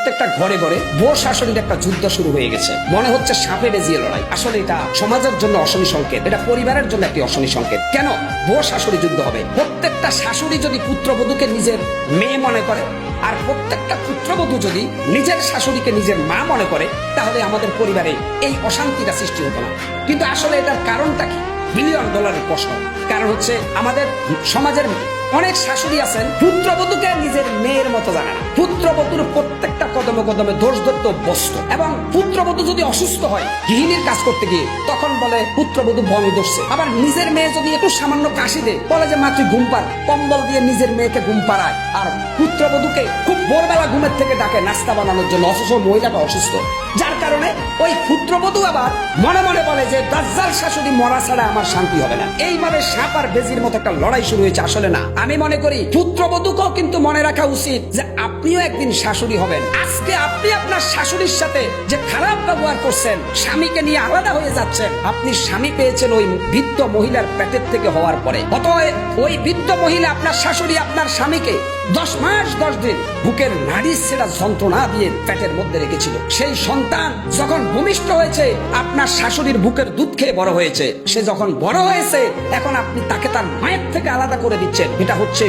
প্রত্যেকটা ঘরে ঘরে বউ শাশুড়ির একটা যুদ্ধ শুরু হয়ে গেছে। মনে হচ্ছে সাপে বেজিয়ে লড়াই। আসলে এটা সমাজের জন্য অশনি সংকেত, এটা পরিবারের জন্য একটি অশনি সংকেত। কেন বউ শাশুড়ি যুদ্ধ হবে? প্রত্যেকটা শাশুড়ি যদি পুত্রবধূকে নিজের মেয়ে মনে করে, আর প্রত্যেকটা পুত্রবধূ যদি নিজের শাশুড়িকে নিজের মা মনে করে, তাহলে আমাদের পরিবারে এই অশান্তিটা সৃষ্টি হতো না। কিন্তু আসলে এটার কারণটা কি? বিলিয়ন ডলারের প্রশ্ন। কারণ হচ্ছে আমাদের সমাজের অনেক শাশুড়ি আছেন পুত্রবধূকে নিজের মেয়ের মতো জানে না। পুত্রবধূর প্রত্যেকটা কদমে কদমে দোষ ধরতে অভ্যস্ত, এবং পুত্রবধূ যদি অসুস্থ হয় গৃহিণীর কাজ করতে গিয়ে, তখন বলে পুত্রবধূ বং ধরছে। আবার নিজের মেয়ে যদি একটু সামান্য কাশি দেয়, বলে যে মা তুই ঘুম পাড়। কম্বল দিয়ে নিজের মেয়েকে ঘুম পাড়ায়, আর পুত্রবধূকে খুব ভোরবেলা ঘুমের থেকে ডাকে নাস্তা বানানোর জন্য, অথচ মহিলাটা অসুস্থ। যার কারণে ওই পুত্রবধূ আবার মনে মনে বলে যে দাজ্জাল শাশুড়ি মরা ছাড়া আমার শান্তি হবে না। এইভাবে সাপ আর বেজির মতো একটা লড়াই শুরু হয়েছে। আসলে না, আমি মনে করি পুত্রবধূকেও কিন্তু মনে রাখা উচিত যে আপনিও একদিন শাশুড়ি হবেন। আজকে আপনি আপনার শাশুড়ির সাথে যে খারাপ ব্যবহার করছেন, স্বামীকে নিয়ে আলাদা হয়ে যাচ্ছেন, আপনি স্বামী পেয়েছেন ওই বৃদ্ধ মহিলার পেটের থেকে হওয়ার পরে। অতএব ওই বৃদ্ধ মহিলা আপনার শাশুড়ি আপনার স্বামীকে 10 মাস 10 দিন বুকের নাড়ি ছেঁড়া যন্ত্রণা দিয়ে পেটের মধ্যে রেখেছিল। সেই সন্তান যখন ভূমিষ্ঠ হয়েছে, আপনার শাশুড়ির বুকের দুধ খেয়ে বড় হয়েছে। সে যখন বড় হয়েছে, এখন আপনি তাকে তার মায়ের থেকে আলাদা করে দিচ্ছেন। এটা হচ্ছে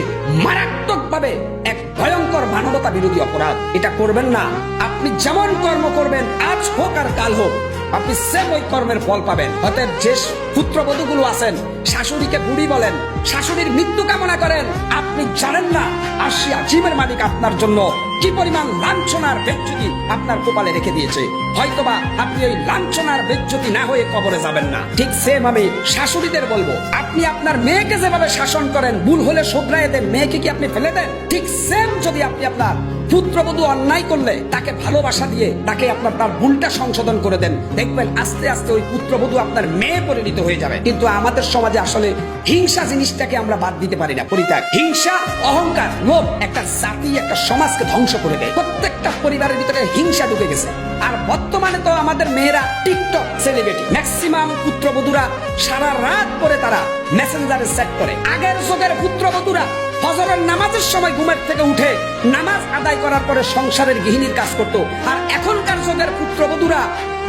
মারাত্মকভাবে এক ভয়ঙ্কর মানবতা বিরোধী অপরাধ। এটা করবেন না। আপনি যেমন কর্ম করবেন, আজ হোক আর কাল হোক, আপনি সেম ওই কর্মের ফল পাবেন। অতএব যে পুত্রবধূগুলো আছেন শাশুড়িকে বুড়ি বলেন, শাশুড়ির মৃত্যু কামনা করেন, আপনি জানেন না আরশে আজিমের মালিক আপনার জন্য কি পরিমাণ লাঞ্ছনার বেজ্জতি আপনার কপালে রেখে দিয়েছে। হয়তোবা আপনি ওই লাঞ্ছনার বেজ্জতি না হয়ে কবরে যাবেন না। ঠিক সেম আমি শাশুড়িদের বলবো, আপনি আপনার মেয়েকে যেভাবে শাসন করেন, ভুল হলে শুধরায় দেন, মেয়েকে কি আপনি ফেলে দেন? ঠিক সেম যদি আপনি আপনার পুত্রবধূ অন্যায় করলে তাকে ভালোবাসা দিয়ে তাকে আপনার তার ভুলটা সংশোধন করে দেন, দেখবেন আস্তে আস্তে ওই পুত্রবধূ আপনার মেয়ে পরিণত হয়ে যাবে। কিন্তু আমাদের সমাজে আসলে হিংসা জিনিসটাকে আমরা বাদ দিতে পারি না। পরিত্যাগ, হিংসা, অহংকার, লোভ একটা জাতি, একটা সমাজকে ধ্বংস করে দেয়। প্রত্যেকটা পরিবারের ভিতরে হিংসা ঢুকে গেছে। আর বর্তমানে তো আমাদের মেয়েরা টিকটক সেলিব্রিটি। ম্যাক্সিমাম পুত্রবধূরা সারা রাত পরে তারা মেসেঞ্জারে চ্যাট করে। আগের যুগের পুত্রবধূরা ফজরের নামাজের সময় ঘুমের থেকে উঠে নামাজ আদায় করার পরে সংসারের গৃহিণীর কাজ করত। আর এখনকার যুগের পুত্রবধূরা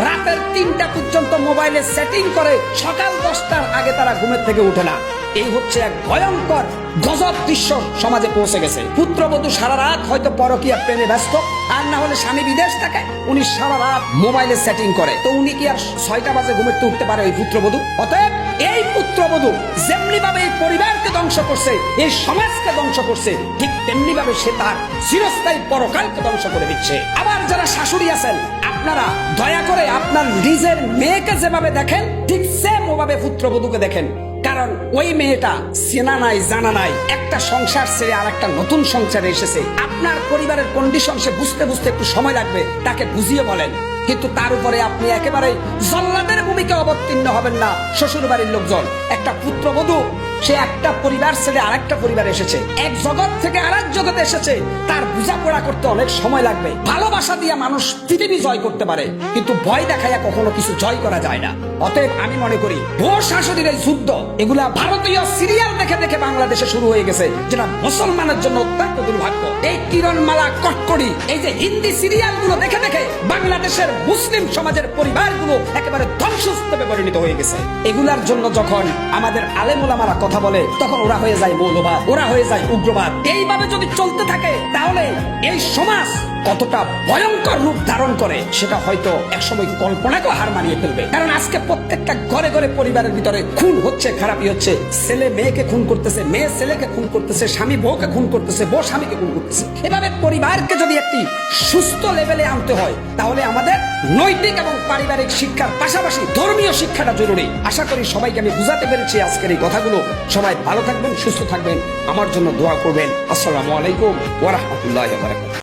রাতের 3টা পর্যন্ত মোবাইলে সেটিং করে, সকাল 10টার আগে তারা ঘুমের থেকে উঠে না। এই হচ্ছে এক ভয়ঙ্কর গজব দৃশ্য সমাজে পৌঁছে গেছে। পুত্রবধূ সারা রাত হয়তো পরকীয়া প্রেমে ব্যস্ত, আর না হলে স্বামী বিদেশ থাকে, উনি সারা রাত মোবাইলে সেটিং করে। তো উনি কি আর 6টা বাজে ঘুমের থেকে উঠতে পারে ওই পুত্রবধূ? অতএব এই পুত্রবধূ যেমনি ভাবে এই পরিবারকে ধ্বংস করছে, এই সমাজকে ধ্বংস করছে, ঠিক তেমনি ভাবে সে তার চিরস্থায়ী পরকালকে ধ্বংস করে দিচ্ছে। আবার যারা শাশুড়ি আছেন, আপনারা দয়া করে আপনার নিজের মেয়েকে যেভাবে দেখেন, ঠিক সেম ওভাবে পুত্রবধূকে দেখেন। কারণ ওই মেয়েটা চেনা নাই, জানা নাই, একটা সংসার ছেড়ে আর একটা নতুন সংসারে এসেছে। আপনার পরিবারের কন্ডিশন সে বুঝতে বুঝতে একটু সময় লাগবে, তাকে বুঝিয়ে বলেন। কিন্তু তার উপরে আপনি একেবারে জল্লাদের ভূমিকা অবতীর্ণ হবেন না। শ্বশুর বাড়ির লোকজন, একটা পুত্রবধূ সে একটা পরিবার ছেড়ে আরেকটা পরিবার এসেছে, এক জগৎ থেকে আরেক জগতে এসেছে, তার বোঝাপড়া করতে অনেক সময় লাগবে। ভালোবাসা দিয়ে মানুষ পৃথিবী জয় করতে পারে, কিন্তু ভয় দেখাইয়া কখনো কিছু জয় করা যায় না। অতএব আমি মনে করি বউ শাশুড়ির এই যুদ্ধ, এগুলা ভারতীয় সিরিয়াল দেখে দেখে বাংলাদেশে শুরু হয়ে গেছে, যেটা মুসলমানের জন্য অত্যন্ত দুর্ভাগ্য। এই কিরণমালা, কটকরি, এই যে হিন্দি সিরিয়াল গুলো দেখে দেখে বাংলাদেশের মুসলিম সমাজের পরিবারগুলো একেবারে ধ্বংসস্তূপে পরিণত হয়ে গেছে। এগুলার জন্য যখন আমাদের আলেম ওলামারা কথা বলে, তখন ওরা হয়ে যায় মৌলবাদ, ওরা হয়ে যায় উগ্রবাদ। এইভাবে যদি চলতে থাকে, তাহলে এই সমাজ কতটা ভয়ঙ্কর রূপ ধারণ করে সেটা হয়তো একসময় কল্পনাকেও হার মানিয়ে ফেলবে। কারণ আজকে প্রত্যেকটা ঘরে ঘরে পরিবারের ভিতরে খুন হচ্ছে, খারাপই হচ্ছে। ছেলে মেয়েকে খুন করতেছে, মেয়ে ছেলেকে খুন করতেছে, স্বামী বউকে খুন করতেছে, বউ স্বামীকে খুন করতেছে। এভাবে পরিবারকে যদি একটি সুস্থ লেভেলে আনতে হয়, তাহলে আমাদের নৈতিক এবং পারিবারিক শিক্ষার পাশাপাশি ধর্মীয় শিক্ষাটা জরুরি। আশা করি সবাইকে আমি বুঝাতে পেরেছি আজকের এই কথাগুলো। সবাই ভালো থাকবেন, সুস্থ থাকবেন, আমার জন্য দোয়া করবেন। আসসালামু আলাইকুম ওয়া রাহমাতুল্লাহি ওয়া বারাকাতুহু।